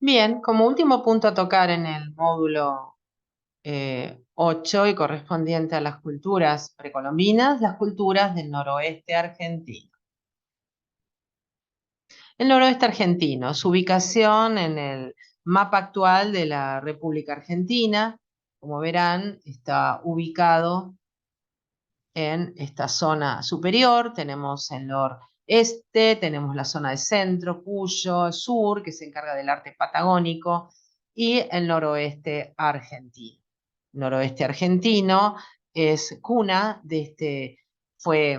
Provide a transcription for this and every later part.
Bien, como último punto a tocar en el módulo 8 y correspondiente a las culturas precolombinas, las culturas del noroeste argentino. El noroeste argentino, su ubicación en el mapa actual de la República Argentina, como verán, está ubicado en esta zona superior. Tenemos el noreste, tenemos la zona de centro, Cuyo, sur, que se encarga del arte patagónico, y el noroeste argentino. Noroeste argentino es cuna de fue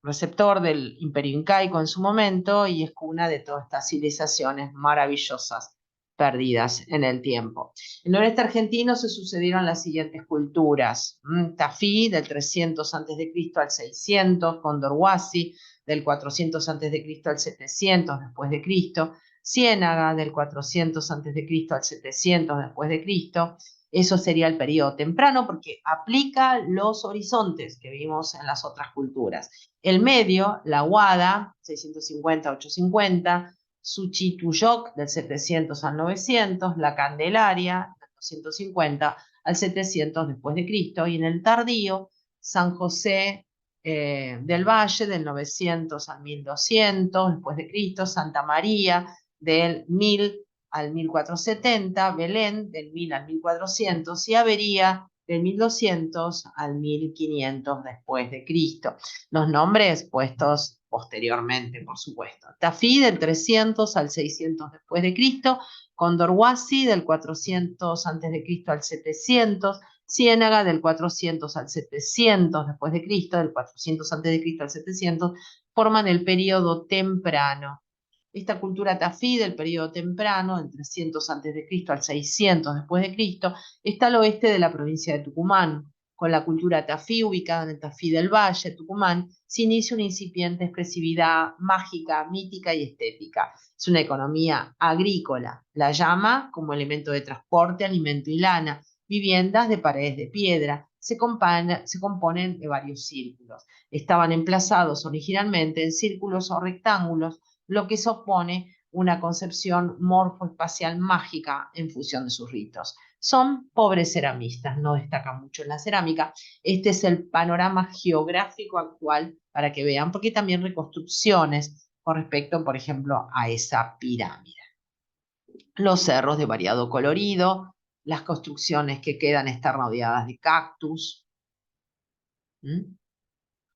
receptor del Imperio Incaico en su momento y es cuna de todas estas civilizaciones maravillosas perdidas en el tiempo. En el noreste argentino se sucedieron las siguientes culturas: Tafí, del 300 a.C. al 600, Condorhuasi, del 400 a.C. al 700 después de Cristo, Ciénaga, del 400 a.C. al 700 después de Cristo. Eso sería el periodo temprano porque aplica los horizontes que vimos en las otras culturas. El medio, la Huada, 650-850, Suchituyoc, del 700 al 900, la Candelaria, del 250 al 700 después de Cristo, y en el tardío, San José del Valle, del 900 al 1200 después de Cristo, Santa María, del 1000 al 1470, Belén, del 1000 al 1400, y Avería, del 1200 al 1500 después de Cristo. Los nombres puestos posteriormente, por supuesto. Tafí, del 300 al 600 después de Cristo, Condorhuasi, del 400 antes de Cristo al 700, Ciénaga, del 400 al 700 después de Cristo, del 400 antes de Cristo al 700, forman el periodo temprano. Esta cultura tafí del periodo temprano, del 300 a.C. al 600 después de Cristo, está al oeste de la provincia de Tucumán. Con la cultura tafí, ubicada en el Tafí del Valle, Tucumán, se inicia una incipiente expresividad mágica, mítica y estética. Es una economía agrícola. La llama como elemento de transporte, alimento y lana. Viviendas de paredes de piedra. Se componen de varios círculos. Estaban emplazados originalmente en círculos o rectángulos, lo que supone una concepción morfoespacial mágica en función de sus ritos. Son pobres ceramistas, no destacan mucho en la cerámica. Este es el panorama geográfico actual para que vean, porque hay también reconstrucciones con respecto, por ejemplo, a esa pirámide. Los cerros de variado colorido, las construcciones que quedan están rodeadas de cactus,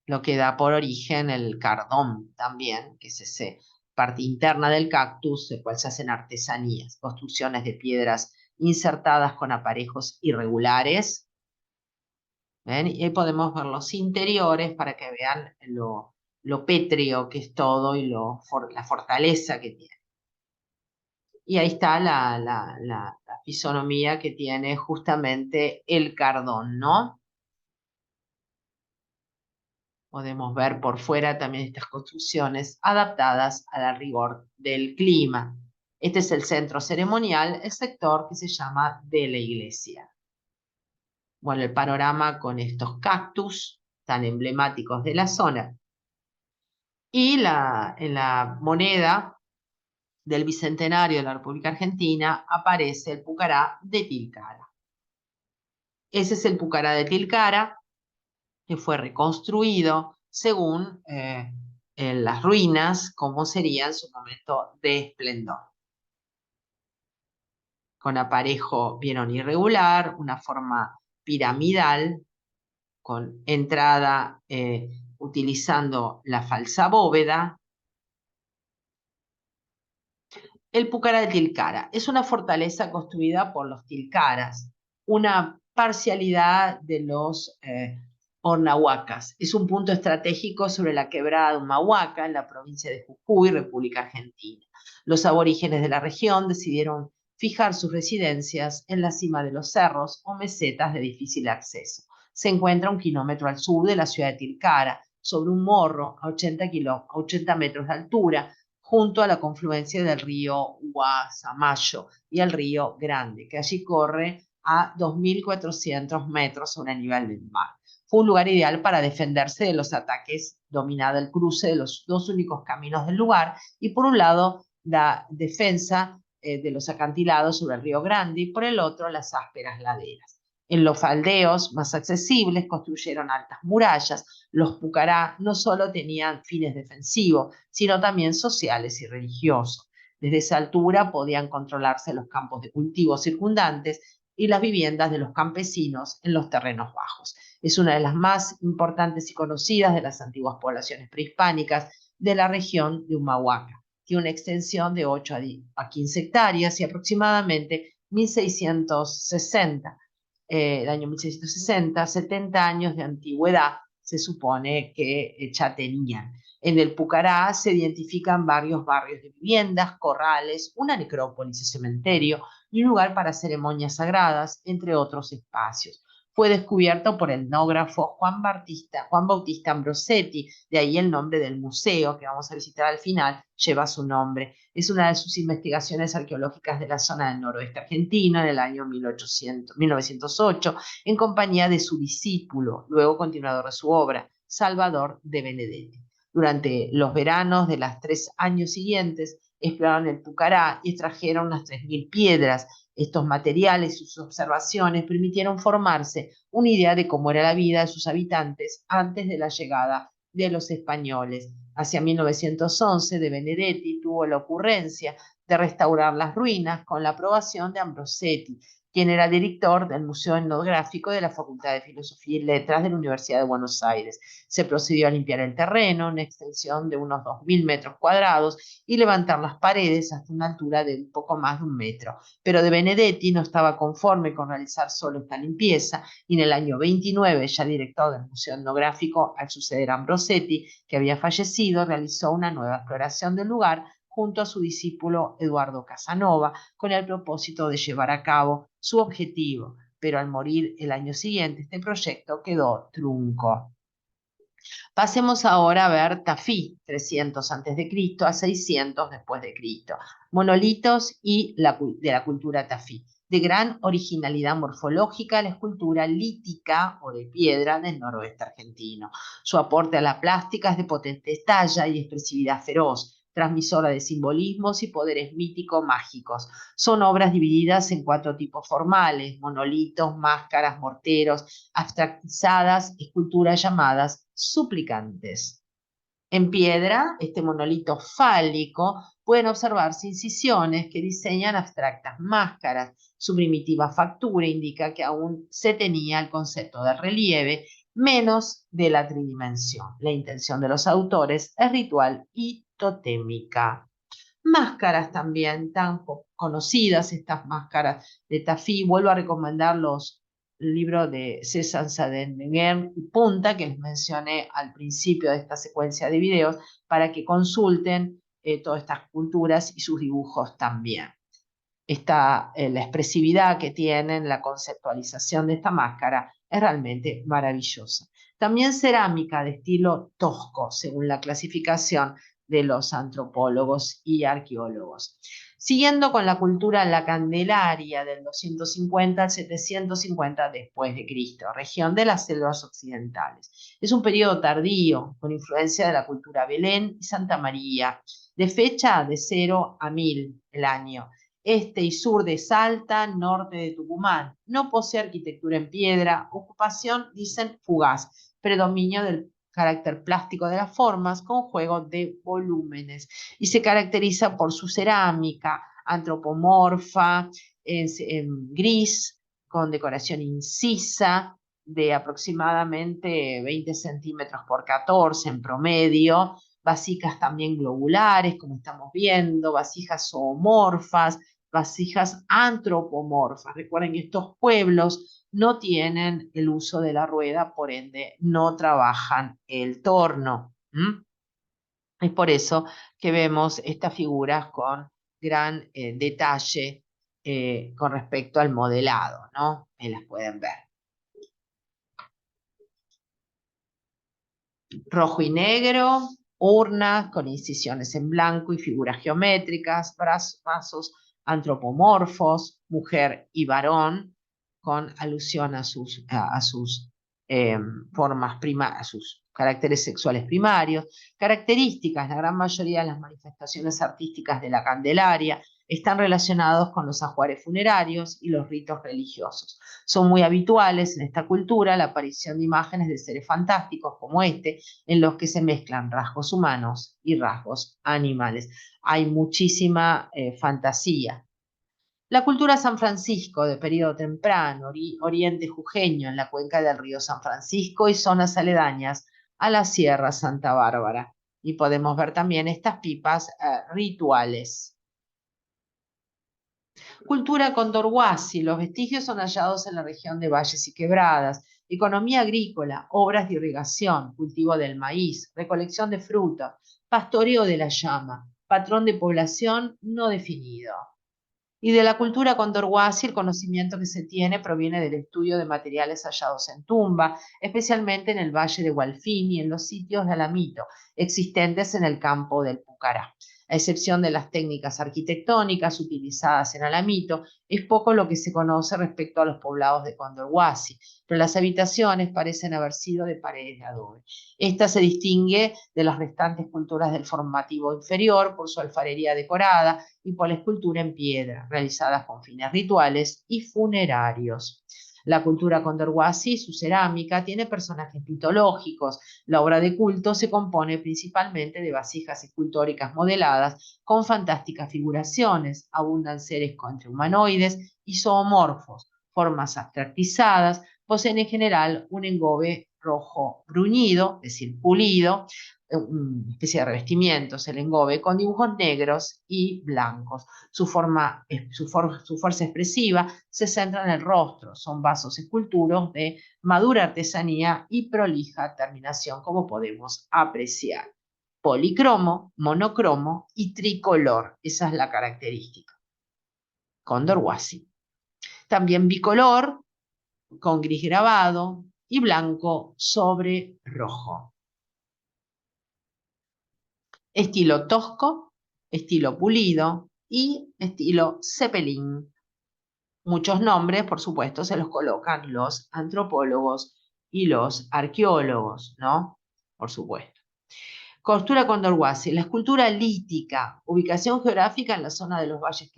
lo que da por origen el cardón también, que es esa parte interna del cactus, de cual se hacen artesanías, construcciones de piedras insertadas con aparejos irregulares. ¿Ven? Y ahí podemos ver los interiores para que vean lo pétreo que es todo y la fortaleza que tiene. Y ahí está la fisonomía que tiene justamente el cardón, ¿no? Podemos ver por fuera también estas construcciones adaptadas al rigor del clima. Este es el centro ceremonial, el sector que se llama de la iglesia. Bueno, el panorama con estos cactus tan emblemáticos de la zona. Y en la moneda del Bicentenario de la República Argentina aparece el Pucará de Tilcara. Ese es el Pucará de Tilcara, que fue reconstruido según en las ruinas, como sería en su momento de esplendor. Con aparejo bien irregular, una forma piramidal, con entrada utilizando la falsa bóveda. El Pucará de Tilcara es una fortaleza construida por los tilcaras, una parcialidad de los Ornahuacas. Es un punto estratégico sobre la quebrada de Humahuaca, en la provincia de Jujuy, República Argentina. Los aborígenes de la región decidieron fijar sus residencias en la cima de los cerros o mesetas de difícil acceso. Se encuentra a 1 kilómetro al sur de la ciudad de Tilcara, sobre un morro a 80 metros de altura, junto a la confluencia del río Guasamayo y el río Grande, que allí corre a 2.400 metros sobre el nivel del mar. Fue un lugar ideal para defenderse de los ataques, dominado el cruce de los dos únicos caminos del lugar, y por un lado la defensa de los acantilados sobre el Río Grande y por el otro las ásperas laderas. En los faldeos más accesibles construyeron altas murallas. Los pucará no solo tenían fines defensivos, sino también sociales y religiosos. Desde esa altura podían controlarse los campos de cultivo circundantes y las viviendas de los campesinos en los terrenos bajos. Es una de las más importantes y conocidas de las antiguas poblaciones prehispánicas de la región de Humahuaca. Tiene una extensión de 8 a 15 hectáreas y aproximadamente 1660, el año 1660, 70 años de antigüedad se supone que ya tenían. En el Pucará se identifican varios barrios de viviendas, corrales, una necrópolis y cementerio y un lugar para ceremonias sagradas, entre otros espacios. Fue descubierto por el etnógrafo Juan Bautista Ambrosetti, de ahí el nombre del museo que vamos a visitar al final lleva su nombre. Es una de sus investigaciones arqueológicas de la zona del noroeste argentino en el año 1908, en compañía de su discípulo, luego continuador de su obra, Salvador de Benedetti. Durante los veranos de los 3 años siguientes, exploraron el Pucará y extrajeron unas 3000 piedras. Estos materiales y sus observaciones permitieron formarse una idea de cómo era la vida de sus habitantes antes de la llegada de los españoles. Hacia 1911, de Benedetti tuvo la ocurrencia de restaurar las ruinas con la aprobación de Ambrosetti, quien era director del Museo Etnográfico de la Facultad de Filosofía y Letras de la Universidad de Buenos Aires. Se procedió a limpiar el terreno, una extensión de unos 2000 metros cuadrados, y levantar las paredes hasta una altura de un poco más de 1 metro. Pero de Benedetti no estaba conforme con realizar solo esta limpieza, y en el año 29, ya director del Museo Etnográfico, al suceder a Ambrosetti, que había fallecido, realizó una nueva exploración del lugar junto a su discípulo Eduardo Casanova, con el propósito de llevar a cabo su objetivo, pero al morir el año siguiente este proyecto quedó trunco. Pasemos ahora a ver Tafí, 300 a.C. a 600 después de Cristo. Monolitos y de la cultura Tafí. De gran originalidad morfológica, la escultura lítica o de piedra del noroeste argentino. Su aporte a la plástica es de potente talla y expresividad feroz, transmisora de simbolismos y poderes mítico-mágicos. Son obras divididas en 4 tipos formales: monolitos, máscaras, morteros, abstractizadas, esculturas llamadas suplicantes. En piedra, este monolito fálico, pueden observarse incisiones que diseñan abstractas máscaras. Su primitiva factura indica que aún se tenía el concepto de relieve, menos de la tridimensión. La intención de los autores es ritual y totémica. Máscaras también tan conocidas, estas máscaras de Tafí. Vuelvo a recomendar el libro de César Sadenguer y Punta, que les mencioné al principio de esta secuencia de videos, para que consulten todas estas culturas y sus dibujos también. La expresividad que tienen, la conceptualización de esta máscara es realmente maravillosa. También cerámica de estilo tosco, según la clasificación de los antropólogos y arqueólogos. Siguiendo con la cultura la Candelaria, del 250 al 750 después de Cristo, región de las selvas occidentales. Es un periodo tardío, con influencia de la cultura Belén y Santa María, de fecha de 0 a 1000 el año. Este y sur de Salta, norte de Tucumán. No posee arquitectura en piedra, ocupación, dicen, fugaz, predominio del carácter plástico de las formas con juego de volúmenes, y se caracteriza por su cerámica antropomorfa, en gris, con decoración incisa de aproximadamente 20 centímetros por 14 en promedio, vasijas también globulares, como estamos viendo, vasijas zoomorfas, vasijas antropomorfas. Recuerden que estos pueblos no tienen el uso de la rueda, por ende no trabajan el torno. Es por eso que vemos estas figuras con gran detalle con respecto al modelado, ¿no? Ahí las pueden ver. Rojo y negro, urnas con incisiones en blanco y figuras geométricas, vasos antropomorfos, mujer y varón, con alusión a sus formas primarias, a sus caracteres sexuales primarios. Características: la gran mayoría de las manifestaciones artísticas de la Candelaria Están relacionados con los ajuares funerarios y los ritos religiosos. Son muy habituales en esta cultura la aparición de imágenes de seres fantásticos como este, en los que se mezclan rasgos humanos y rasgos animales. Hay muchísima fantasía. La cultura San Francisco de periodo temprano, oriente jujeño en la cuenca del río San Francisco y zonas aledañas a la Sierra Santa Bárbara. Y podemos ver también estas pipas rituales. Cultura condorhuasi. Los vestigios son hallados en la región de valles y quebradas. Economía agrícola, obras de irrigación, cultivo del maíz, recolección de fruta, pastoreo de la llama, patrón de población no definido. Y de la cultura condorhuasi, el conocimiento que se tiene proviene del estudio de materiales hallados en tumba, especialmente en el valle de Hualfín y en los sitios de Alamito, existentes en el campo del Pucará. A excepción de las técnicas arquitectónicas utilizadas en Alamito, es poco lo que se conoce respecto a los poblados de Condorhuasi, pero las habitaciones parecen haber sido de paredes de adobe. Esta se distingue de las restantes culturas del formativo inferior por su alfarería decorada y por la escultura en piedra, realizadas con fines rituales y funerarios. La cultura condorhuasi, su cerámica, tiene personajes mitológicos. La obra de culto se compone principalmente de vasijas escultóricas modeladas con fantásticas figuraciones. Abundan seres entre humanoides y zoomorfos, formas abstractizadas, poseen en general un engobe rojo bruñido, es decir, pulido, una especie de revestimientos, el engobe, con dibujos negros y blancos. Su fuerza expresiva se centra en el rostro, son vasos esculturos de madura artesanía y prolija terminación, como podemos apreciar. Policromo, monocromo y tricolor, esa es la característica. Condorhuasi. También bicolor, con gris grabado y blanco sobre rojo. Estilo tosco, estilo pulido y estilo cepelín. Muchos nombres, por supuesto, se los colocan los antropólogos y los arqueólogos, ¿no? Por supuesto. Cultura condorhuasi, la escultura lítica, ubicación geográfica en la zona de los valles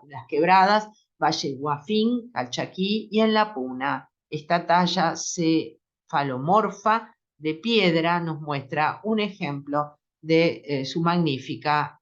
las quebradas, Valle Guafín, Calchaquí y en La Puna. Esta talla cefalomorfa de piedra nos muestra un ejemplo de su magnífica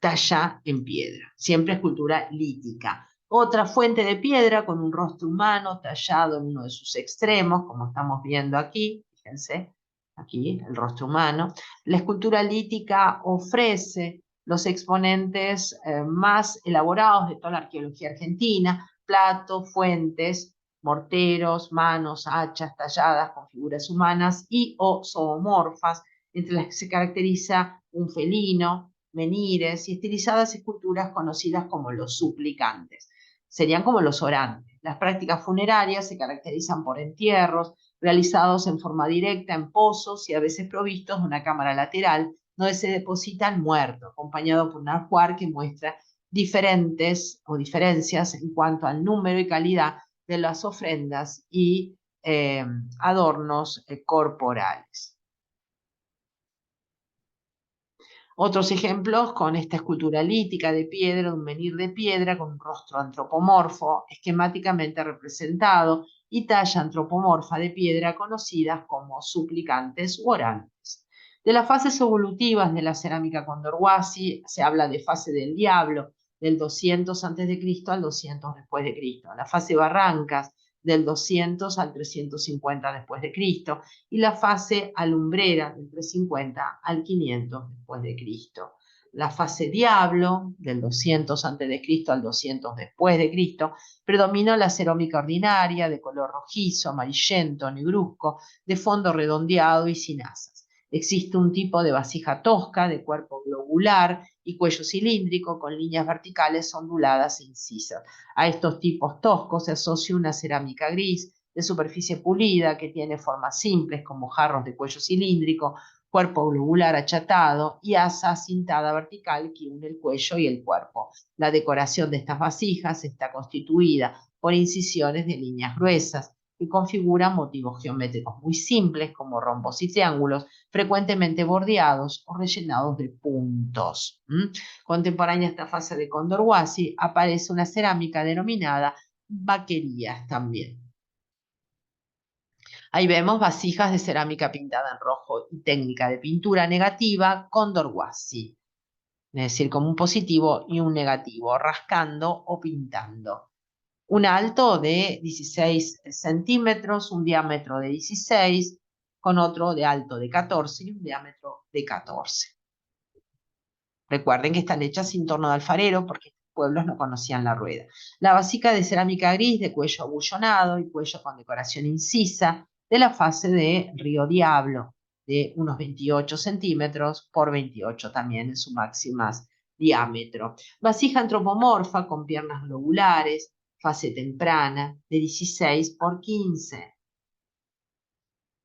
talla en piedra, siempre escultura lítica. Otra fuente de piedra con un rostro humano tallado en uno de sus extremos, como estamos viendo aquí, fíjense, aquí el rostro humano. La escultura lítica ofrece los exponentes más elaborados de toda la arqueología argentina, platos, fuentes, morteros, manos, hachas talladas con figuras humanas y o zoomorfas, entre las que se caracteriza un felino, menires y estilizadas esculturas conocidas como los suplicantes. Serían como los orantes. Las prácticas funerarias se caracterizan por entierros realizados en forma directa en pozos y a veces provistos de una cámara lateral donde se deposita el muerto, acompañado por un ajuar que muestra diferentes o diferencias en cuanto al número y calidad de las ofrendas y adornos corporales. Otros ejemplos con esta escultura lítica de piedra, un menhir de piedra con un rostro antropomorfo, esquemáticamente representado, y talla antropomorfa de piedra conocidas como suplicantes u orantes. De las fases evolutivas de la cerámica condorhuasi se habla de fase del diablo, del 200 a.C. al 200 después de Cristo. La fase Barrancas, del 200 al 350 después de Cristo, y la fase alumbrera del 350 al 500 después de Cristo. La fase diablo, del 200 a.C. al 200 después de Cristo, predominó la cerámica ordinaria de color rojizo, amarillento, negruzco, de fondo redondeado y sin asas. Existe un tipo de vasija tosca de cuerpo globular y cuello cilíndrico con líneas verticales onduladas e incisas. A estos tipos toscos se asocia una cerámica gris de superficie pulida que tiene formas simples como jarros de cuello cilíndrico, cuerpo globular achatado y asa cintada vertical que une el cuello y el cuerpo. La decoración de estas vasijas está constituida por incisiones de líneas gruesas. que configuran motivos geométricos muy simples como rombos y triángulos, frecuentemente bordeados o rellenados de puntos. Contemporánea a esta fase de Condorhuasi aparece una cerámica denominada vaquerías también. Ahí vemos vasijas de cerámica pintada en rojo y técnica de pintura negativa Condorhuasi, es decir, como un positivo y un negativo, rascando o pintando. Un alto de 16 centímetros, un diámetro de 16, con otro de alto de 14 y un diámetro de 14. Recuerden que están hechas sin torno de alfarero porque estos pueblos no conocían la rueda. La vasija de cerámica gris de cuello abullonado y cuello con decoración incisa de la fase de Río Diablo, de unos 28 centímetros por 28 también en su máximo diámetro. Vasija antropomorfa con piernas globulares, fase temprana, de 16 por 15.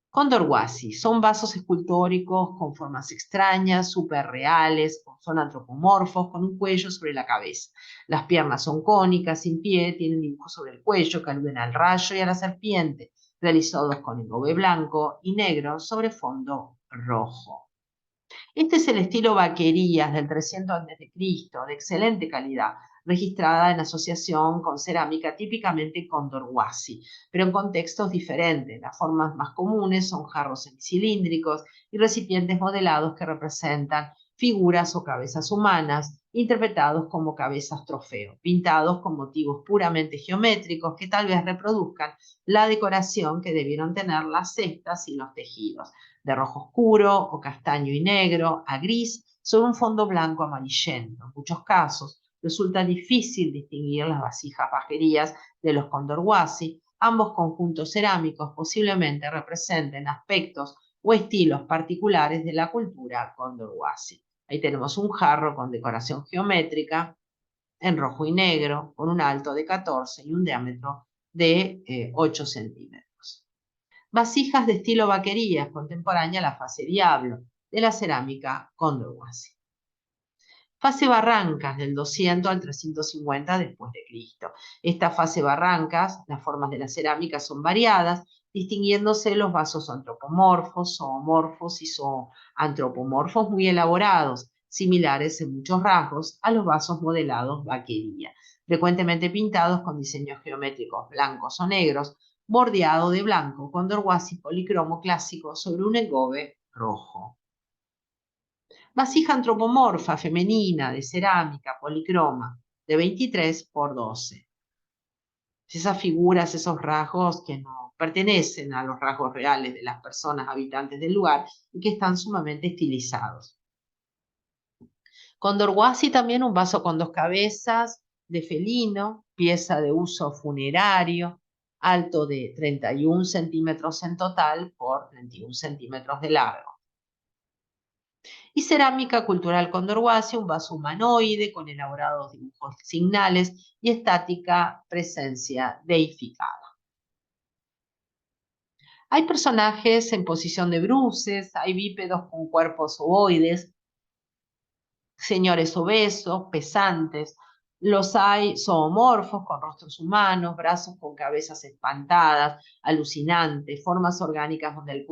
Condorhuasi son vasos escultóricos con formas extrañas, súper reales, son antropomorfos, con un cuello sobre la cabeza. Las piernas son cónicas, sin pie, tienen dibujos sobre el cuello que aluden al rayo y a la serpiente, realizados con engobe blanco y negro sobre fondo rojo. Este es el estilo vaquerías del 300 a.C., de excelente calidad, registrada en asociación con cerámica típicamente Condorhuasi, pero en contextos diferentes. Las formas más comunes son jarros semicilíndricos y recipientes modelados que representan figuras o cabezas humanas, interpretados como cabezas trofeo, pintados con motivos puramente geométricos que tal vez reproduzcan la decoración que debieron tener las cestas y los tejidos, de rojo oscuro o castaño y negro a gris sobre un fondo blanco amarillento. En muchos casos resulta difícil distinguir las vasijas bajerías de los Condorhuasi. Ambos conjuntos cerámicos posiblemente representen aspectos o estilos particulares de la cultura Condorhuasi. Ahí tenemos un jarro con decoración geométrica en rojo y negro, con un alto de 14 y un diámetro de 8 centímetros. Vasijas de estilo vaquerías, contemporánea a la fase Diablo, de la cerámica Condorhuasi. Fase Barrancas, del 200 al 350 después de Cristo. Esta fase Barrancas, las formas de la cerámica son variadas, distinguiéndose los vasos antropomorfos, zoomorfos y zoantropomorfos muy elaborados, similares en muchos rasgos a los vasos modelados vaquería, frecuentemente pintados con diseños geométricos blancos o negros, bordeado de blanco, Condorhuasi policromo clásico sobre un engobe rojo. Vasija antropomorfa femenina de cerámica policroma de 23 por 12. Esas figuras, esos rasgos que no pertenecen a los rasgos reales de las personas habitantes del lugar y que están sumamente estilizados. Condorhuasi también un vaso con dos cabezas de felino, pieza de uso funerario, alto de 31 centímetros en total por 31 centímetros de largo. Y cerámica cultural Condorhuasi, un vaso humanoide con elaborados dibujos signales y estática presencia deificada. Hay personajes en posición de bruces, hay bípedos con cuerpos ovoides, señores obesos, pesantes. Los hay zoomorfos con rostros humanos, brazos con cabezas espantadas, alucinantes, formas orgánicas donde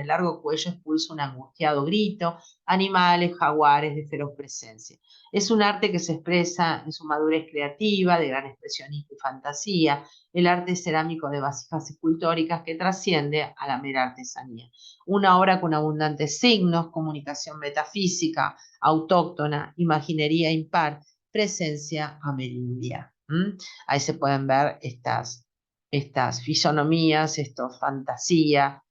el largo cuello expulsa un angustiado grito, animales, jaguares de feroz presencia. Es un arte que se expresa en su madurez creativa, de gran expresionismo y fantasía, el arte cerámico de vasijas escultóricas que trasciende a la mera artesanía. Una obra con abundantes signos, comunicación metafísica, autóctona, imaginería impar, presencia amerindia. Ahí se pueden ver estas fisonomías, fantasía,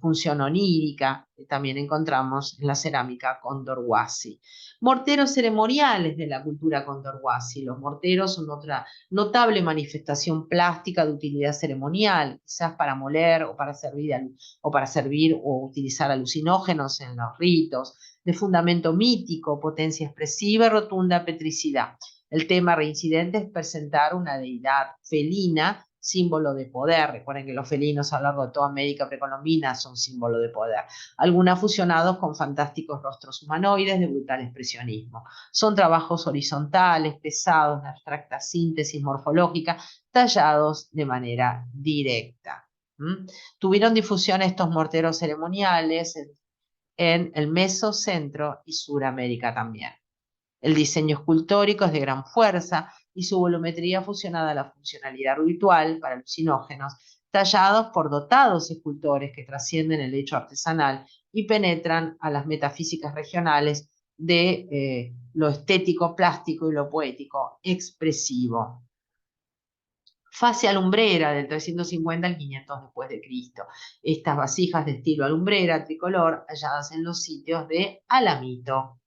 función onírica, que también encontramos en la cerámica Condorhuasi. Morteros ceremoniales de la cultura Condorhuasi. Los morteros son otra notable manifestación plástica de utilidad ceremonial, quizás para moler o para servir o utilizar alucinógenos en los ritos, de fundamento mítico, potencia expresiva y rotunda petricidad. El tema reincidente es presentar una deidad felina símbolo de poder. Recuerden que los felinos a lo largo de toda América precolombina son símbolo de poder. Algunas fusionados con fantásticos rostros humanoides de brutal expresionismo. Son trabajos horizontales, pesados, de abstracta síntesis morfológica, tallados de manera directa. Tuvieron difusión estos morteros ceremoniales en el Meso, Centro y Suramérica también. El diseño escultórico es de gran fuerza y su volumetría fusionada a la funcionalidad ritual para alucinógenos, tallados por dotados escultores que trascienden el hecho artesanal y penetran a las metafísicas regionales de lo estético, plástico y lo poético expresivo. Fase alumbrera del 350 al 500 después de Cristo. Estas vasijas de estilo alumbrera tricolor halladas en los sitios de Alamito.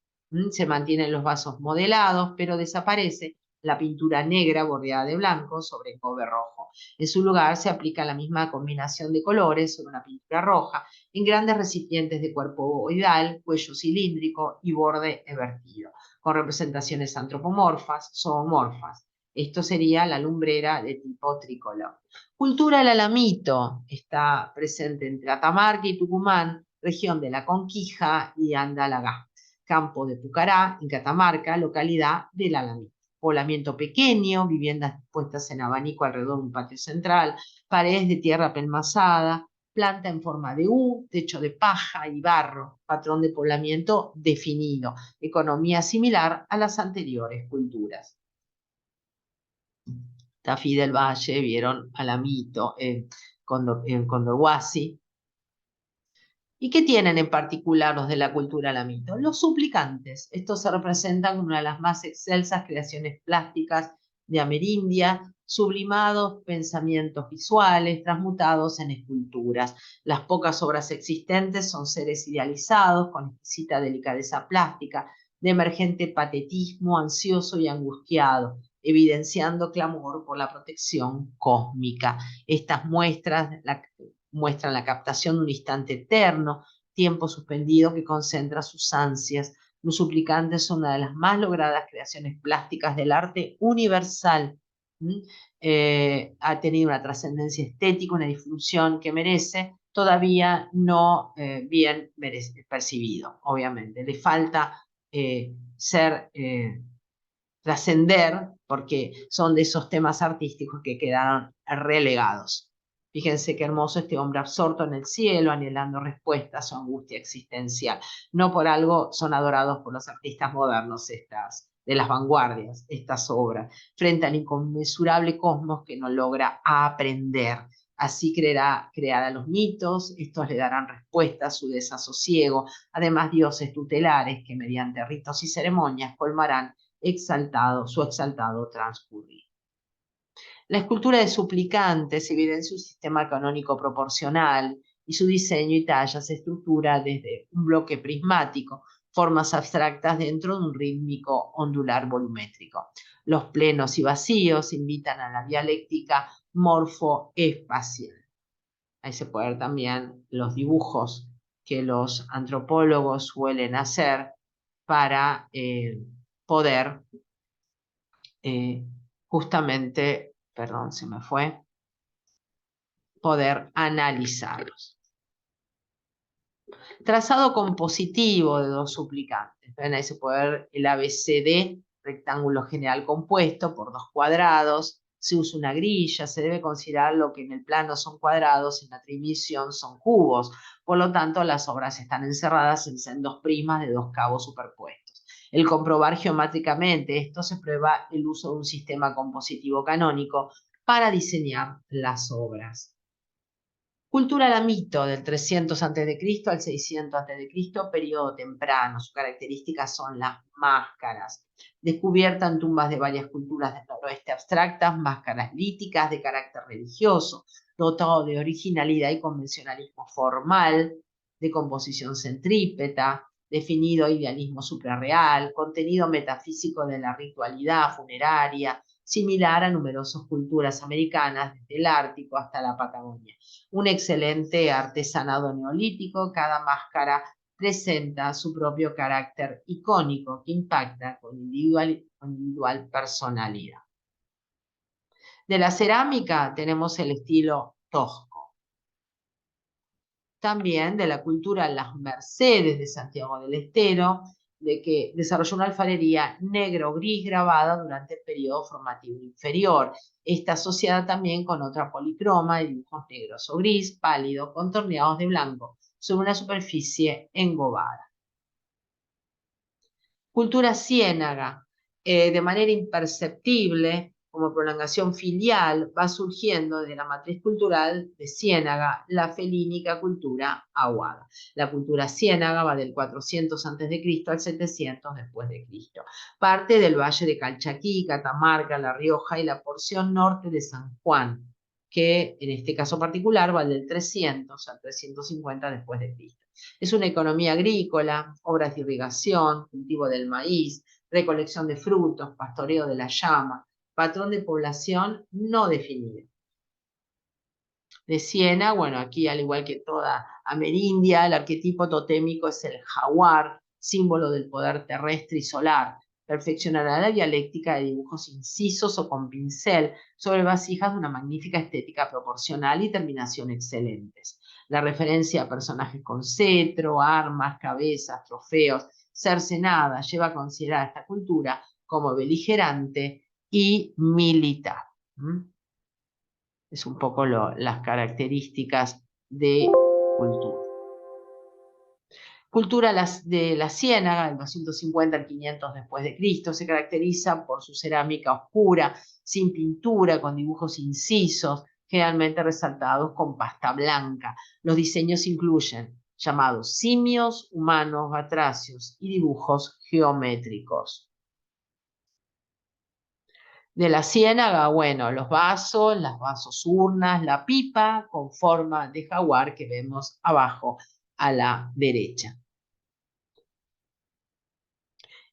Se mantienen los vasos modelados, pero desaparece la pintura negra bordeada de blanco sobre engobe rojo. En su lugar se aplica la misma combinación de colores sobre una pintura roja en grandes recipientes de cuerpo ovoidal, cuello cilíndrico y borde evertido, con representaciones antropomorfas, zoomorfas. Esto sería la lumbrera de tipo tricolor. Cultura del Alamito está presente entre Catamarca y Tucumán, región de La Conquija y Andalagá. Campo de Pucará, en Catamarca, localidad del Alamito. Poblamiento pequeño, viviendas dispuestas en abanico alrededor de un patio central, paredes de tierra pelmazada, planta en forma de U, techo de paja y barro, patrón de poblamiento definido, economía similar a las anteriores culturas. Tafí del Valle, vieron Alamito, Condorhuasi. ¿Y qué tienen en particular los de la cultura alamito? Los suplicantes. Estos se representan como una de las más excelsas creaciones plásticas de Amerindia, sublimados pensamientos visuales, transmutados en esculturas. Las pocas obras existentes son seres idealizados, con exquisita delicadeza plástica, de emergente patetismo ansioso y angustiado, evidenciando clamor por la protección cósmica. Estas muestran la captación de un instante eterno, tiempo suspendido que concentra sus ansias. Los suplicantes son una de las más logradas creaciones plásticas del arte universal. Ha tenido una trascendencia estética, una difusión que merece, todavía no bien percibido, obviamente. Le falta trascender, porque son de esos temas artísticos que quedaron relegados. Fíjense qué hermoso este hombre absorto en el cielo, anhelando respuestas a su angustia existencial. No por algo son adorados por los artistas modernos de las vanguardias, estas obras, frente al inconmensurable cosmos que no logra aprender. Así creará los mitos, estos le darán respuesta a su desasosiego, además dioses tutelares que mediante ritos y ceremonias colmarán su exaltado transcurrir. La escultura de suplicantes evidencia un sistema canónico proporcional y su diseño y talla se estructura desde un bloque prismático, formas abstractas dentro de un rítmico ondular volumétrico. Los plenos y vacíos invitan a la dialéctica morfoespacial. Ahí se puede ver también los dibujos que los antropólogos suelen hacer para poder justamente, perdón, se me fue, poder analizarlos. Trazado compositivo de dos suplicantes. ¿Ven? Ahí se puede ver el ABCD, rectángulo general compuesto por dos cuadrados. Se usa una grilla, se debe considerar lo que en el plano son cuadrados, en la tridimensión son cubos. Por lo tanto, las obras están encerradas en sendos prismas de dos cabos superpuestos. El comprobar geométricamente esto se prueba el uso de un sistema compositivo canónico para diseñar las obras. Cultura alamito del 300 a.C. al 600 a.C., periodo temprano. Sus características son las máscaras. Descubierta en tumbas de varias culturas del noroeste abstractas, máscaras líticas de carácter religioso, dotado de originalidad y convencionalismo formal, de composición centrípeta, definido idealismo suprarreal, contenido metafísico de la ritualidad funeraria, similar a numerosas culturas americanas, desde el Ártico hasta la Patagonia. Un excelente artesanado neolítico, cada máscara presenta su propio carácter icónico que impacta con individual personalidad. De la cerámica tenemos el estilo tosco. También de la cultura Las Mercedes de Santiago del Estero, de que desarrolló una alfarería negro-gris grabada durante el periodo formativo inferior. Está asociada también con otra policroma de dibujos negros o gris, pálido, contorneados de blanco, sobre una superficie engobada. Cultura ciénaga, de manera imperceptible, como prolongación filial, va surgiendo de la matriz cultural de Ciénaga la felínica cultura aguada. La cultura ciénaga va del 400 a.C. al 700 después de Cristo. Parte del valle de Calchaquí, Catamarca, La Rioja y la porción norte de San Juan, que en este caso particular va del 300 al 350 después de Cristo. Es una economía agrícola, obras de irrigación, cultivo del maíz, recolección de frutos, pastoreo de la llama, patrón de población no definido. De Siena, bueno, aquí al igual que toda Amerindia, el arquetipo totémico es el jaguar, símbolo del poder terrestre y solar. Perfeccionará la dialéctica de dibujos incisos o con pincel sobre vasijas de una magnífica estética proporcional y terminación excelentes. La referencia a personajes con cetro, armas, cabezas, trofeos, cercenada, lleva a considerar esta cultura como beligerante y militar. Es un poco las características de cultura. Cultura de la Ciénaga, del 250 al 500 después de Cristo, se caracteriza por su cerámica oscura, sin pintura, con dibujos incisos, generalmente resaltados con pasta blanca. Los diseños incluyen llamados simios, humanos, batracios y dibujos geométricos. De la ciénaga, bueno, los vasos, las vasos urnas, la pipa con forma de jaguar que vemos abajo a la derecha.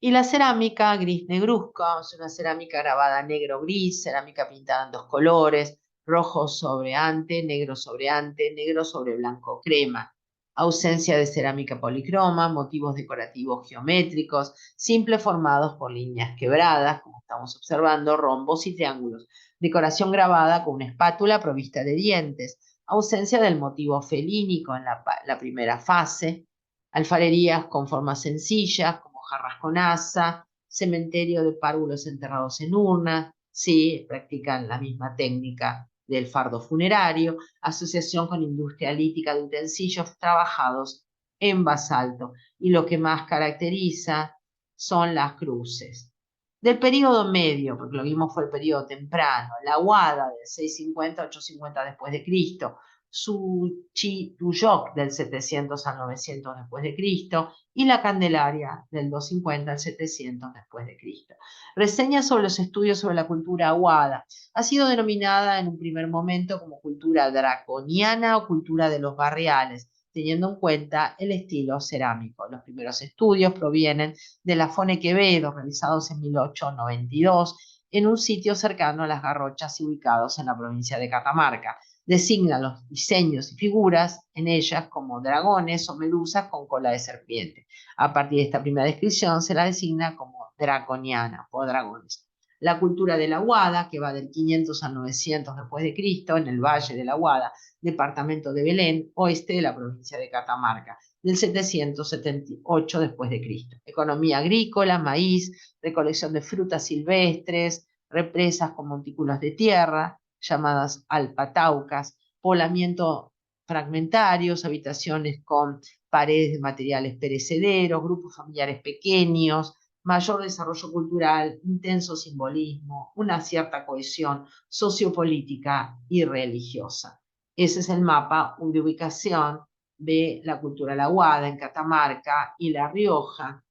Y la cerámica gris negruzco, es una cerámica grabada negro-gris, cerámica pintada en dos colores, rojo sobre ante, negro sobre blanco crema. Ausencia de cerámica policroma, motivos decorativos geométricos, simples formados por líneas quebradas, como estamos observando, rombos y triángulos. Decoración grabada con una espátula provista de dientes. Ausencia del motivo felínico en la primera fase. Alfarerías con formas sencillas, jarras con asa, cementerio de párvulos enterrados en urnas, sí, practican la misma técnica del fardo funerario, asociación con industria lítica de utensilios trabajados en basalto. Y lo que más caracteriza son las cruces. Del periodo medio, porque lo vimos fue el periodo temprano, la Aguada del 650 a 850 después de Cristo, Suchituyoc del 700 al 900 después de Cristo y la Candelaria del 250 al 700 después de Cristo. Reseña sobre los estudios sobre la cultura aguada. Ha sido denominada en un primer momento como cultura draconiana o cultura de los barriales, teniendo en cuenta el estilo cerámico. Los primeros estudios provienen de la Fone Quevedo, realizados en 1892, en un sitio cercano a las Garrochas y ubicados en la provincia de Catamarca. Designa los diseños y figuras en ellas como dragones o medusas con cola de serpiente. A partir de esta primera descripción se la designa como draconiana o dragones. La cultura de la Aguada, que va del 500 al 900 después de Cristo, en el Valle de la Aguada, departamento de Belén, oeste de la provincia de Catamarca, del 778 después de Cristo. Economía agrícola, maíz, recolección de frutas silvestres, represas con montículos de tierra, llamadas alpataucas, poblamiento fragmentarios, habitaciones con paredes de materiales perecederos, grupos familiares pequeños, mayor desarrollo cultural, intenso simbolismo, una cierta cohesión sociopolítica y religiosa. Ese es el mapa de ubicación de la cultura laguada en Catamarca y La Rioja,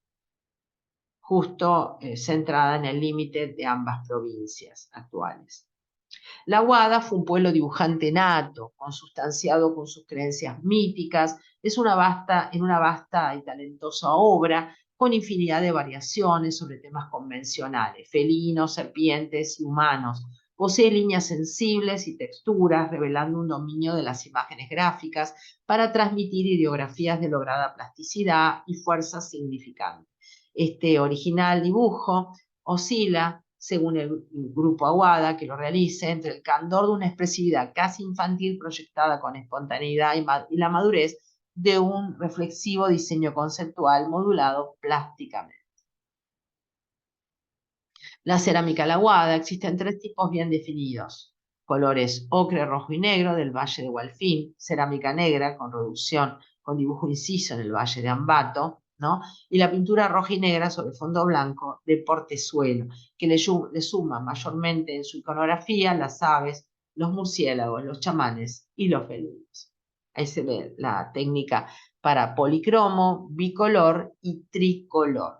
justo centrada en el límite de ambas provincias actuales. La Aguada fue un pueblo dibujante nato, consustanciado con sus creencias míticas, en una vasta y talentosa obra con infinidad de variaciones sobre temas convencionales, felinos, serpientes y humanos. Posee líneas sensibles y texturas, revelando un dominio de las imágenes gráficas para transmitir ideografías de lograda plasticidad y fuerza significante. Este original dibujo oscila según el grupo Aguada que lo realice, entre el candor de una expresividad casi infantil proyectada con espontaneidad y la madurez de un reflexivo diseño conceptual modulado plásticamente. La cerámica laguada, existen 3 tipos bien definidos: colores ocre, rojo y negro del Valle de Hualfín, cerámica negra con reducción con dibujo inciso en el Valle de Ambato, ¿no? Y la pintura roja y negra sobre fondo blanco de Portezuelo, que le suma mayormente en su iconografía las aves, los murciélagos, los chamanes y los felinos. Ahí se ve la técnica para policromo, bicolor y tricolor.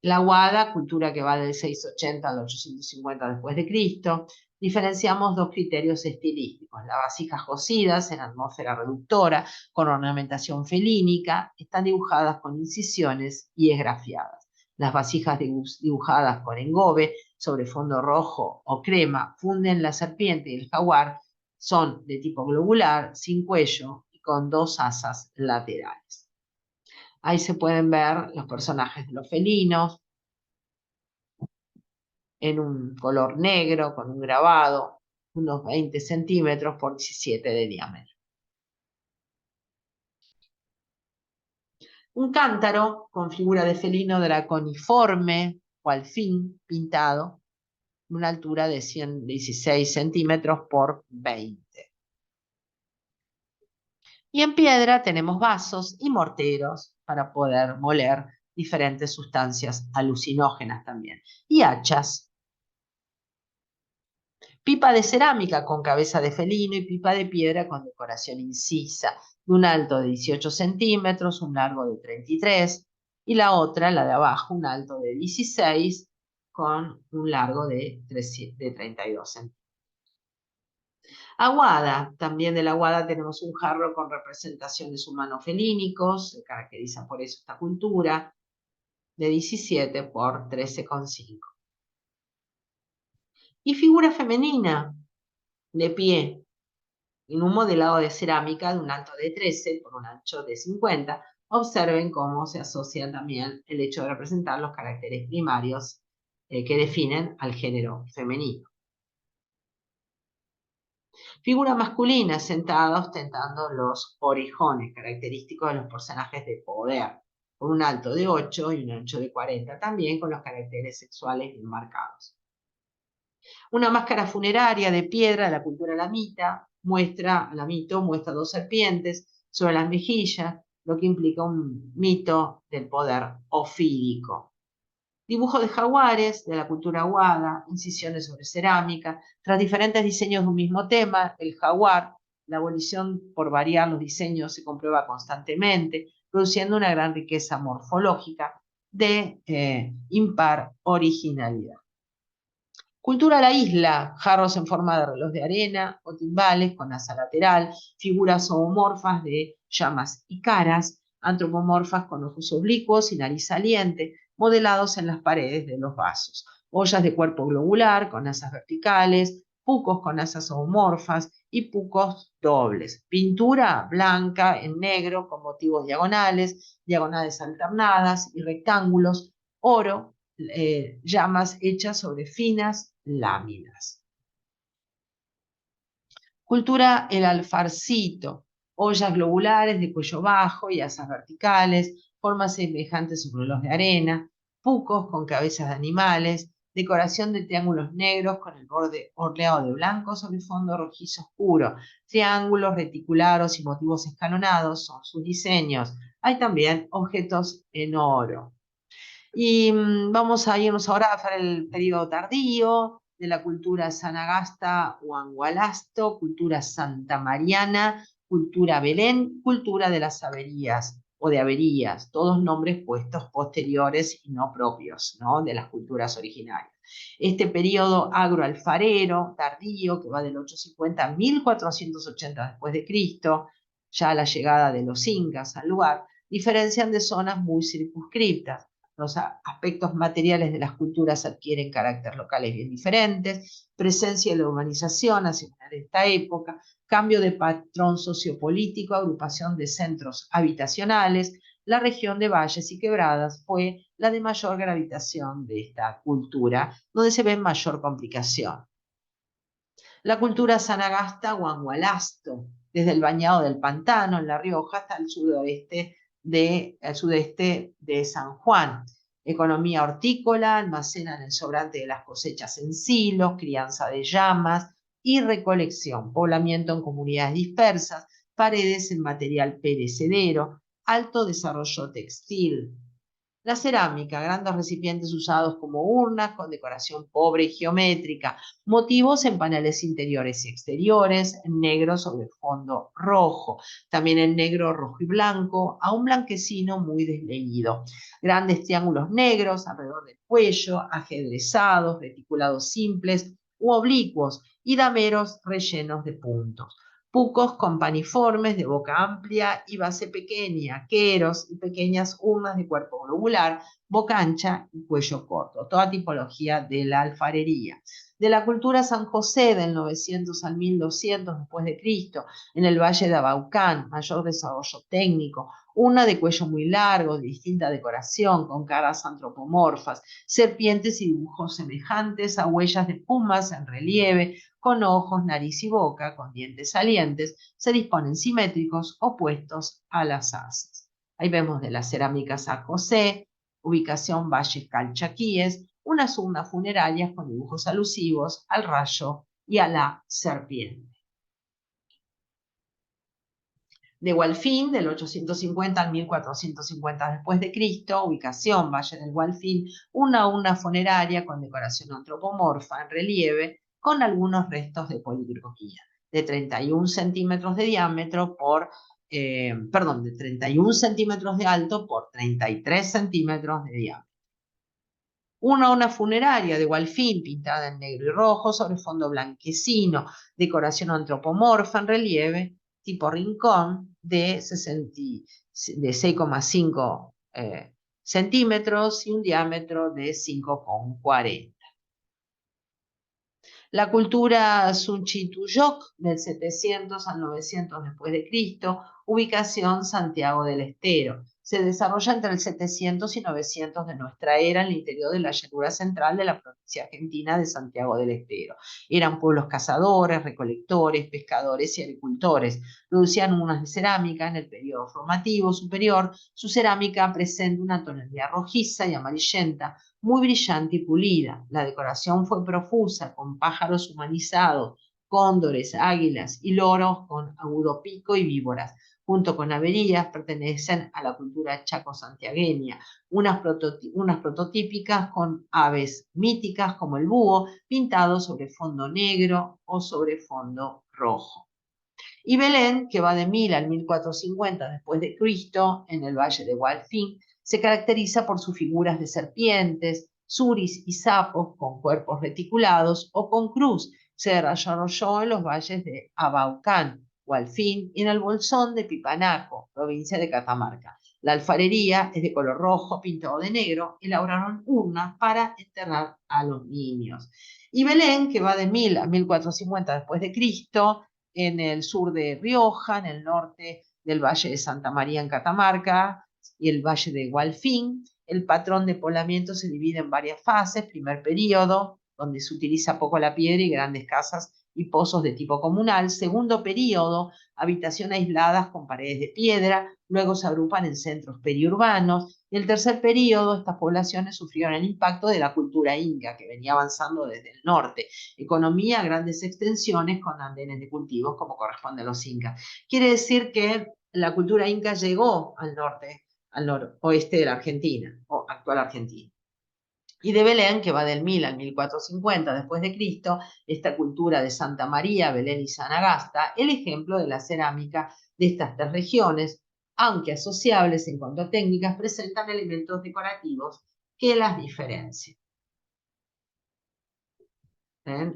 La Aguada, cultura que va del 680 al 850 después de Cristo. Diferenciamos 2 criterios estilísticos: las vasijas cosidas en atmósfera reductora, con ornamentación felínica, están dibujadas con incisiones y esgrafiadas. Las vasijas dibujadas con engobe sobre fondo rojo o crema funden la serpiente y el jaguar, son de tipo globular, sin cuello y con 2 asas laterales. Ahí se pueden ver los personajes de los felinos en un color negro con un grabado, unos 20 centímetros por 17 de diámetro. Un cántaro con figura de felino draconiforme o alfín pintado, una altura de 116 centímetros por 20. Y en piedra tenemos vasos y morteros para poder moler diferentes sustancias alucinógenas también. Y hachas. Pipa de cerámica con cabeza de felino y pipa de piedra con decoración incisa, de un alto de 18 centímetros, un largo de 33, y la otra, la de abajo, un alto de 16 con un largo de 32 centímetros. Aguada, también de la aguada tenemos un jarro con representaciones humano-felínicos, se caracteriza por eso esta cultura, de 17 por 13,5. Y figura femenina, de pie, en un modelado de cerámica de un alto de 13 por un ancho de 50. Observen cómo se asocia también el hecho de representar los caracteres primarios que definen al género femenino. Figura masculina sentada ostentando los orejones, característicos de los personajes de poder, con un alto de 8 y un ancho de 40, también con los caracteres sexuales bien marcados. Una máscara funeraria de piedra de la cultura lamito muestra 2 serpientes sobre las mejillas, lo que implica un mito del poder ofídico. Dibujo de jaguares de la cultura aguada, incisiones sobre cerámica, tras diferentes diseños de un mismo tema, el jaguar, la abolición por variar los diseños se comprueba constantemente, produciendo una gran riqueza morfológica de impar originalidad. Cultura la isla, jarros en forma de reloj de arena o timbales con asa lateral, figuras zoomorfas de llamas y caras, antropomorfas con ojos oblicuos y nariz saliente, modelados en las paredes de los vasos, ollas de cuerpo globular con asas verticales, pucos con asas zoomorfas y pucos dobles, pintura blanca en negro con motivos diagonales, diagonales alternadas y rectángulos, oro, llamas hechas sobre finas láminas. Cultura el alfarcito, ollas globulares de cuello bajo y asas verticales, formas semejantes sobre los de arena, pucos con cabezas de animales, decoración de triángulos negros con el borde orleado de blanco sobre fondo rojizo oscuro, triángulos reticulados y motivos escalonados son sus diseños. Hay también objetos en oro. Y vamos a irnos ahora a ver el periodo tardío de la cultura Sanagasta o Angualasto, cultura santamariana, cultura Belén, cultura de las averías o de averías, todos nombres puestos posteriores y no propios, ¿no?, de las culturas originarias. Este periodo agroalfarero tardío, que va del 850 a 1480 después de Cristo, ya la llegada de los incas al lugar, diferencian de zonas muy circunscriptas. Los aspectos materiales de las culturas adquieren carácter locales bien diferentes, presencia de la urbanización hacia esta época, cambio de patrón sociopolítico, agrupación de centros habitacionales, la región de valles y quebradas fue la de mayor gravitación de esta cultura, donde se ve mayor complicación. La cultura Sanagasta Guangualasto, desde el bañado del pantano en La Rioja hasta el sudeste de San Juan. Economía hortícola, almacenan el sobrante de las cosechas en silos, crianza de llamas y recolección, poblamiento en comunidades dispersas, paredes en material perecedero, alto desarrollo textil. La cerámica, grandes recipientes usados como urnas con decoración pobre y geométrica, motivos en paneles interiores y exteriores, en negro sobre fondo rojo, también en negro, rojo y blanco, a un blanquecino muy desleído. Grandes triángulos negros alrededor del cuello, ajedrezados, reticulados simples u oblicuos y dameros rellenos de puntos. Pucos companiformes de boca amplia y base pequeña, queros y pequeñas urnas de cuerpo globular, boca ancha y cuello corto, toda tipología de la alfarería. De la cultura San José del 900 al 1200 después de Cristo, en el Valle de Abaucán, mayor desarrollo técnico, una de cuello muy largo, de distinta decoración, con caras antropomorfas, serpientes y dibujos semejantes a huellas de pumas en relieve, con ojos, nariz y boca, con dientes salientes, se disponen simétricos opuestos a las asas. Ahí vemos de la cerámica San José, ubicación Valles Calchaquíes, unas urnas funerarias con dibujos alusivos al rayo y a la serpiente. De Gualfín, del 850 al 1450 después de Cristo, ubicación Valle del Gualfín, una urna funeraria con decoración antropomorfa en relieve, con algunos restos de policromía, de 31 centímetros de diámetro de 31 centímetros de alto por 33 centímetros de diámetro. Una urna funeraria de Gualfín pintada en negro y rojo sobre fondo blanquecino, decoración antropomorfa en relieve, tipo rincón de 6,5 centímetros y un diámetro de 5,40. La cultura Sunchituyok del 700 al 900 después de Cristo, ubicación Santiago del Estero. Se desarrolla entre el 700 y 900 de nuestra era en el interior de la llanura central de la provincia argentina de Santiago del Estero. Eran pueblos cazadores, recolectores, pescadores y agricultores. Producían urnas de cerámica en el periodo formativo superior. Su cerámica presenta una tonalidad rojiza y amarillenta, muy brillante y pulida. La decoración fue profusa, con pájaros humanizados, cóndores, águilas y loros con agudo pico y víboras. Junto con averías, pertenecen a la cultura chaco-santiagueña, unas prototípicas con aves míticas como el búho, pintado sobre fondo negro o sobre fondo rojo. Y Belén, que va de 1000 al 1450 después de Cristo, en el Valle de Gualfín, se caracteriza por sus figuras de serpientes, suris y sapos con cuerpos reticulados o con cruz. Se desarrolló en los valles de Abaucán, Gualfín y en el Bolsón de Pipanaco, provincia de Catamarca. La alfarería es de color rojo pintado de negro, elaboraron urnas para enterrar a los niños. Y Belén, que va de 1000 a 1450 después de Cristo, en el sur de Rioja, en el norte del Valle de Santa María en Catamarca y el Valle de Gualfín. El patrón de poblamiento se divide en varias fases. Primer periodo, donde se utiliza poco la piedra y grandes casas y pozos de tipo comunal. Segundo periodo, habitaciones aisladas con paredes de piedra. Luego se agrupan en centros periurbanos. Y el tercer periodo, estas poblaciones sufrieron el impacto de la cultura inca, que venía avanzando desde el norte. Economía a grandes extensiones con andenes de cultivos, como corresponde a los incas. Quiere decir que la cultura inca llegó al norte, al noroeste de la Argentina, o actual Argentina. Y de Belén, que va del 1000 al 1450 después de Cristo, esta cultura de Santa María, Belén y Sanagasta, el ejemplo de la cerámica de estas tres regiones, aunque asociables en cuanto a técnicas, presentan elementos decorativos que las diferencian.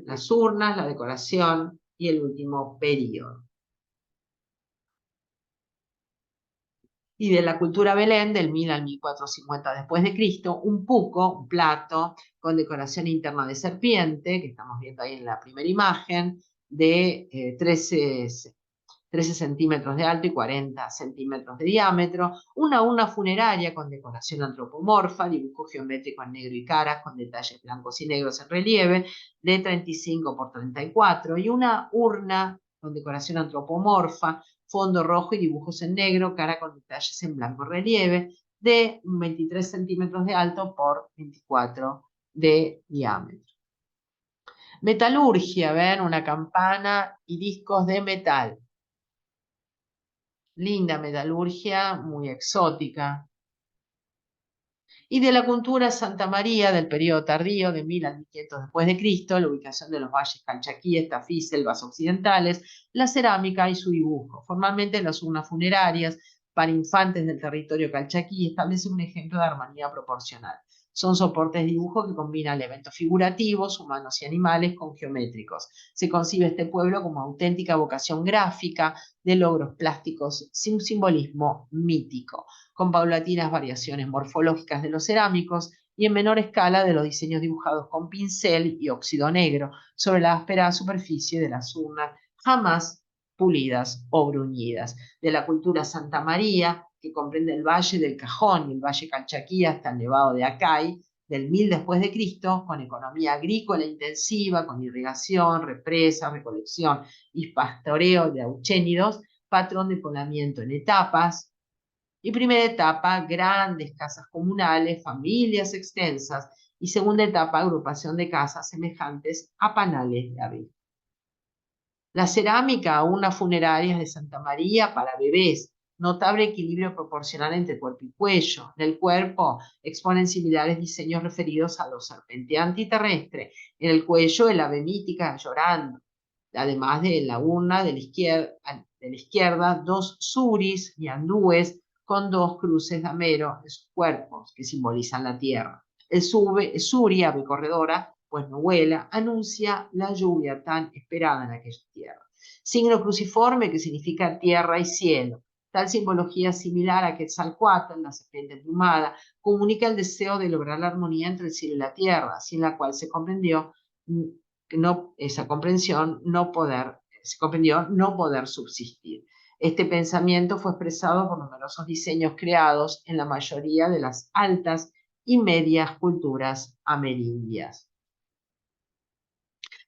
Las urnas, la decoración y el último periodo. Y de la cultura Belén, del 1000 al 1450 después de Cristo, un puco, un plato con decoración interna de serpiente, que estamos viendo ahí en la primera imagen, de 13 13 centímetros de alto y 40 centímetros de diámetro, una urna funeraria con decoración antropomorfa, dibujo geométrico en negro y caras con detalles blancos y negros en relieve, de 35 por 34, y una urna con decoración antropomorfa, fondo rojo y dibujos en negro, cara con detalles en blanco relieve, de 23 centímetros de alto por 24 de diámetro. Metalurgia, ven, una campana y discos de metal. Linda metalurgia, muy exótica. Y de la cultura Santa María del periodo tardío de 1000 a 1500 después de Cristo, la ubicación de los valles Calchaquíes, Tafí, selvas occidentales, la cerámica y su dibujo. Formalmente las urnas funerarias para infantes del territorio calchaquí establecen un ejemplo de armonía proporcional. Son soportes de dibujo que combinan elementos figurativos, humanos y animales, con geométricos. Se concibe este pueblo como auténtica vocación gráfica de logros plásticos sin simbolismo mítico, con paulatinas variaciones morfológicas de los cerámicos y en menor escala de los diseños dibujados con pincel y óxido negro sobre la áspera superficie de las urnas, jamás pulidas o bruñidas. De la cultura Santa María, que comprende el Valle del Cajón y el Valle Calchaquí hasta el Nevado de Acay, del 1000 después de Cristo, con economía agrícola intensiva, con irrigación, represa, recolección y pastoreo de auchénidos, patrón de poblamiento en etapas, y primera etapa, grandes casas comunales, familias extensas, y segunda etapa, agrupación de casas semejantes a panales de abeja. La cerámica, unas funerarias de Santa María para bebés, notable equilibrio proporcional entre cuerpo y cuello. En el cuerpo exponen similares diseños referidos a los serpenteante y terrestre. En el cuello, el ave mítica llorando. Además de la urna de la izquierda, dos suris y andúes con dos cruces de amero en sus cuerpos, que simbolizan la tierra. El suri, ave corredora, pues no vuela, anuncia la lluvia tan esperada en aquella tierra. Signo cruciforme que significa tierra y cielo. Tal simbología similar a Quetzalcóatl, la serpiente emplumada, comunica el deseo de lograr la armonía entre el cielo y la tierra, sin la cual se comprendió esa comprensión se comprendió no poder subsistir. Este pensamiento fue expresado por numerosos diseños creados en la mayoría de las altas y medias culturas amerindias.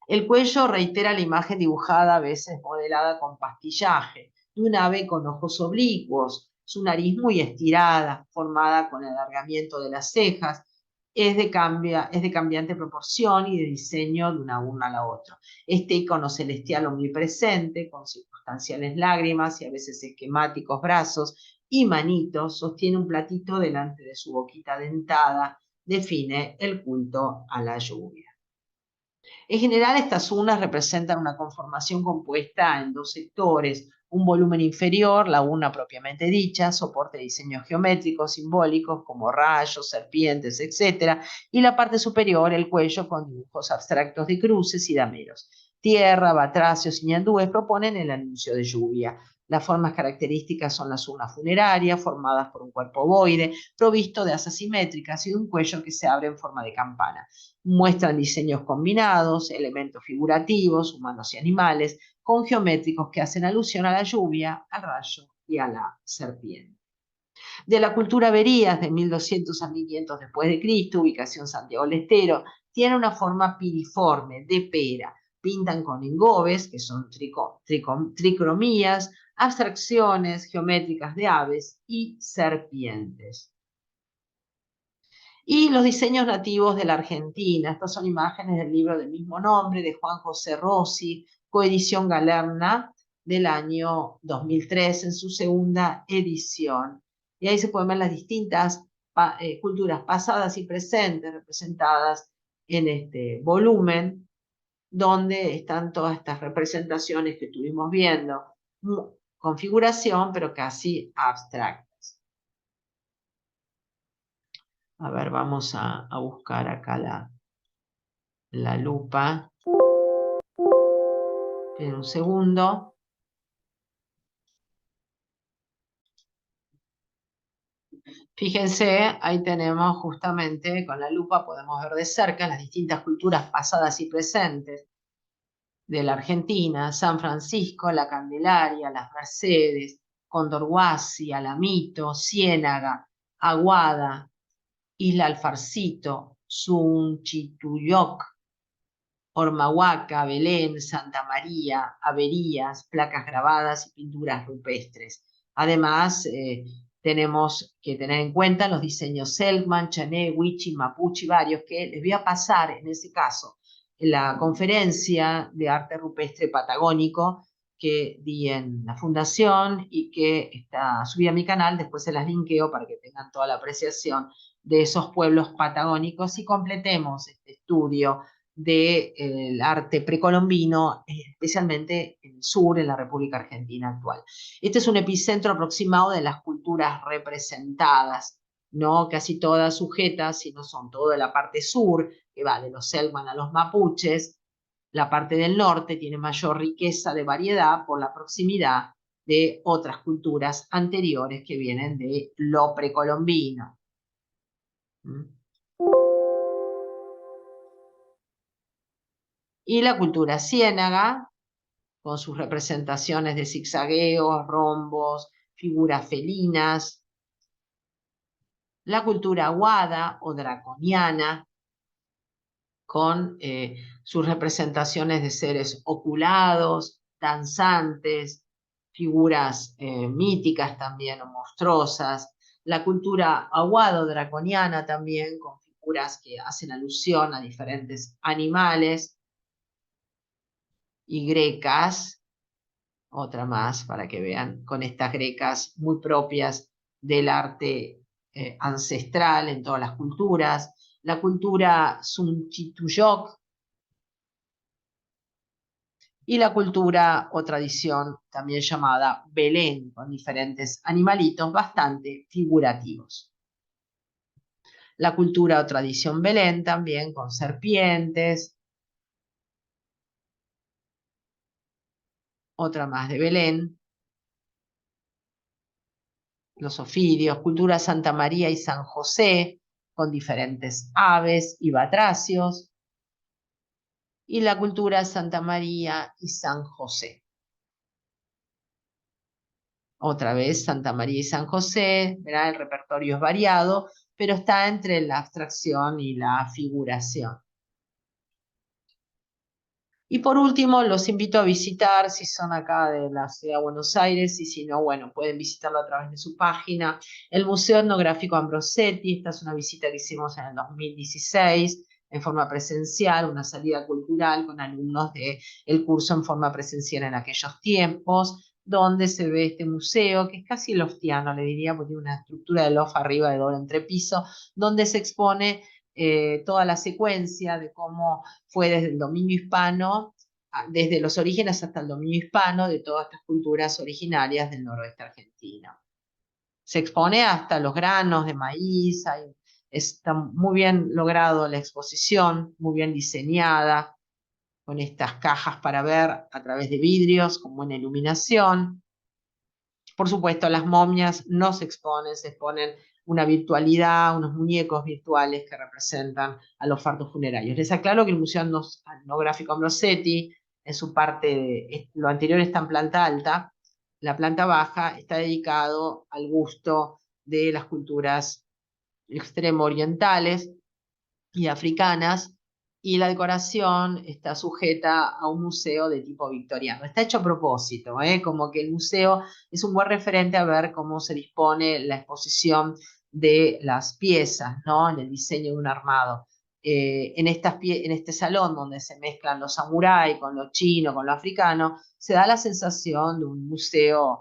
El cuello reitera la imagen dibujada, a veces modelada con pastillaje, de un ave con ojos oblicuos, su nariz muy estirada, formada con el alargamiento de las cejas, es de cambiante proporción y de diseño de una urna a la otra. Este icono celestial omnipresente, con circunstanciales lágrimas y a veces esquemáticos brazos y manitos, sostiene un platito delante de su boquita dentada, define el culto a la lluvia. En general, estas urnas representan una conformación compuesta en dos sectores: un volumen inferior, la urna propiamente dicha, soporte de diseños geométricos, simbólicos, como rayos, serpientes, etc., y la parte superior, el cuello, con dibujos abstractos de cruces y dameros. Tierra, batracios y ñandúes proponen el anuncio de lluvia. Las formas características son las urnas funerarias, formadas por un cuerpo ovoide, provisto de asas simétricas y de un cuello que se abre en forma de campana. Muestran diseños combinados, elementos figurativos, humanos y animales, con geométricos que hacen alusión a la lluvia, al rayo y a la serpiente. De la cultura Berías, de 1200 a 1500 después de Cristo, ubicación Santiago del Estero, tiene una forma piriforme, de pera. Pintan con engobes, que son tricromías, abstracciones geométricas de aves y serpientes. Y los diseños nativos de la Argentina. Estas son imágenes del libro del mismo nombre de Juan José Rossi, coedición Galerna del año 2003 en su segunda edición. Y ahí se pueden ver las distintas culturas pasadas y presentes representadas en este volumen, donde están todas estas representaciones que estuvimos viendo, configuración, pero casi abstracta. A ver, vamos a buscar acá la lupa. En un segundo. Fíjense, ahí tenemos justamente con la lupa, podemos ver de cerca las distintas culturas pasadas y presentes de la Argentina: San Francisco, La Candelaria, Las Mercedes, Condorhuasi, Alamito, Ciénaga, Aguada, Isla Alfarcito, Sunchituyoc, Ormahuaca, Belén, Santa María, averías, placas grabadas y pinturas rupestres. Además, tenemos que tener en cuenta los diseños Selkman, Chané, Huichi, Mapuche y varios, que les voy a pasar en ese caso en la conferencia de arte rupestre patagónico que di en la fundación y que está subida a mi canal. Después se las linkeo para que tengan toda la apreciación de esos pueblos patagónicos y completemos este estudio del arte precolombino, especialmente en el sur, en la República Argentina actual. Este es un epicentro aproximado de las culturas representadas, no casi todas sujetas, sino son toda la parte sur, que va de los Selkman a los mapuches. La parte del norte tiene mayor riqueza de variedad por la proximidad de otras culturas anteriores que vienen de lo precolombino. Y la cultura ciénaga, con sus representaciones de zigzagueos, rombos, figuras felinas. La cultura aguada o draconiana, con sus representaciones de seres oculados, danzantes, figuras míticas también o monstruosas. La cultura aguado draconiana también, con figuras que hacen alusión a diferentes animales. Y grecas, otra más para que vean, con estas grecas muy propias del arte ancestral en todas las culturas. La cultura Sunchituyok y la cultura o tradición también llamada Belén, con diferentes animalitos bastante figurativos. La cultura o tradición Belén también con serpientes, otra más de Belén, los ofidios, cultura Santa María y San José, con diferentes aves y batracios, y la cultura Santa María y San José. Otra vez, Santa María y San José, verá, el repertorio es variado, pero está entre la abstracción y la figuración. Y por último, los invito a visitar, si son acá de la ciudad de Buenos Aires, y si no, bueno, pueden visitarlo a través de su página, el Museo Etnográfico Ambrosetti. Esta es una visita que hicimos en el 2016 en forma presencial, una salida cultural con alumnos del curso en forma presencial en aquellos tiempos, donde se ve este museo, que es casi loftiano, le diría, porque tiene una estructura de loft arriba de doble entrepiso, donde se expone toda la secuencia de cómo fue desde el dominio hispano, desde los orígenes hasta el dominio hispano de todas estas culturas originarias del noroeste argentino. Se expone hasta los granos de maíz, está muy bien logrado la exposición, muy bien diseñada, con estas cajas para ver a través de vidrios con buena iluminación. Por supuesto, las momias no se exponen una virtualidad, unos muñecos virtuales que representan a los fardos funerarios. Les aclaro que el Museo Etnográfico Ambrosetti, en su parte, lo anterior está en planta alta, la planta baja está dedicado al gusto de las culturas extremo orientales y africanas, y la decoración está sujeta a un museo de tipo victoriano. Está hecho a propósito, como que el museo es un buen referente a ver cómo se dispone la exposición de las piezas, ¿no? En el diseño de un armado. En este salón donde se mezclan los samuráis con lo chino, con lo africano, se da la sensación de un museo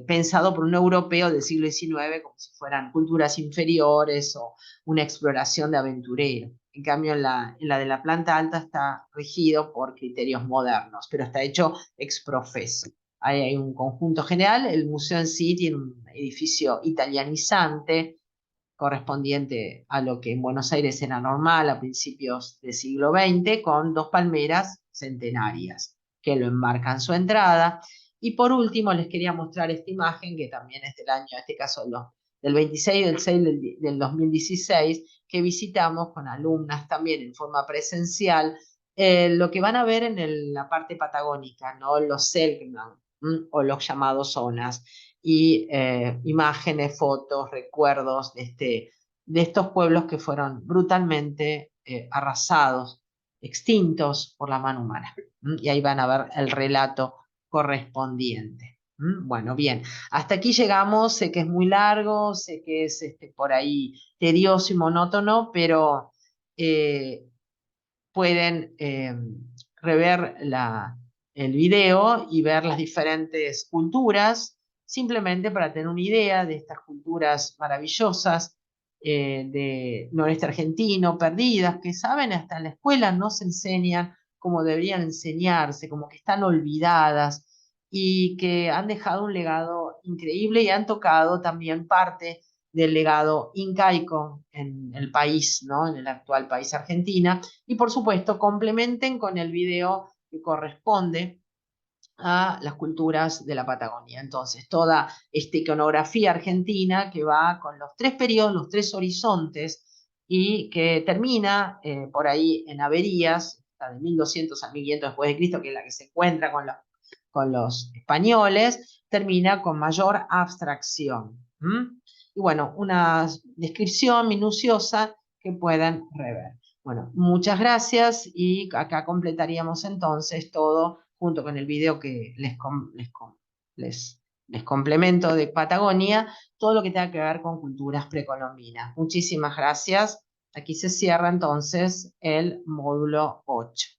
pensado por un europeo del siglo XIX, como si fueran culturas inferiores o una exploración de aventurero. En cambio, en la de la planta alta está regido por criterios modernos, pero está hecho ex professo. Ahí hay un conjunto general. El museo en sí tiene un edificio italianizante, correspondiente a lo que en Buenos Aires era normal a principios del siglo XX, con dos palmeras centenarias que lo enmarcan su entrada. Y por último, les quería mostrar esta imagen, que también es del año, en este caso del 26 del 6 del 2016, que visitamos con alumnas también en forma presencial lo que van a ver en la parte patagónica, ¿no? Los Selknam, o los llamados zonas, y imágenes, fotos, recuerdos de estos pueblos que fueron brutalmente arrasados, extintos por la mano humana. Y ahí van a ver el relato correspondiente. Bueno, bien, hasta aquí llegamos, sé que es muy largo, sé que es por ahí tedioso y monótono, pero pueden rever el video y ver las diferentes culturas, simplemente para tener una idea de estas culturas maravillosas de noreste argentino, perdidas, que saben, hasta en la escuela no se enseñan como deberían enseñarse, como que están olvidadas y que han dejado un legado increíble y han tocado también parte del legado incaico en el país, ¿no? En el actual país Argentina, y por supuesto complementen con el video que corresponde a las culturas de la Patagonia. Entonces, toda esta iconografía argentina que va con los tres periodos, los tres horizontes, y que termina por ahí en Averías, de 1200 a 1500 después de Cristo, que es la que se encuentra con los españoles, termina con mayor abstracción. Y bueno, una descripción minuciosa que pueden rever. Bueno, muchas gracias y acá completaríamos entonces todo junto con el video que les complemento de Patagonia, todo lo que tenga que ver con culturas precolombinas. Muchísimas gracias. Aquí se cierra entonces el módulo 8.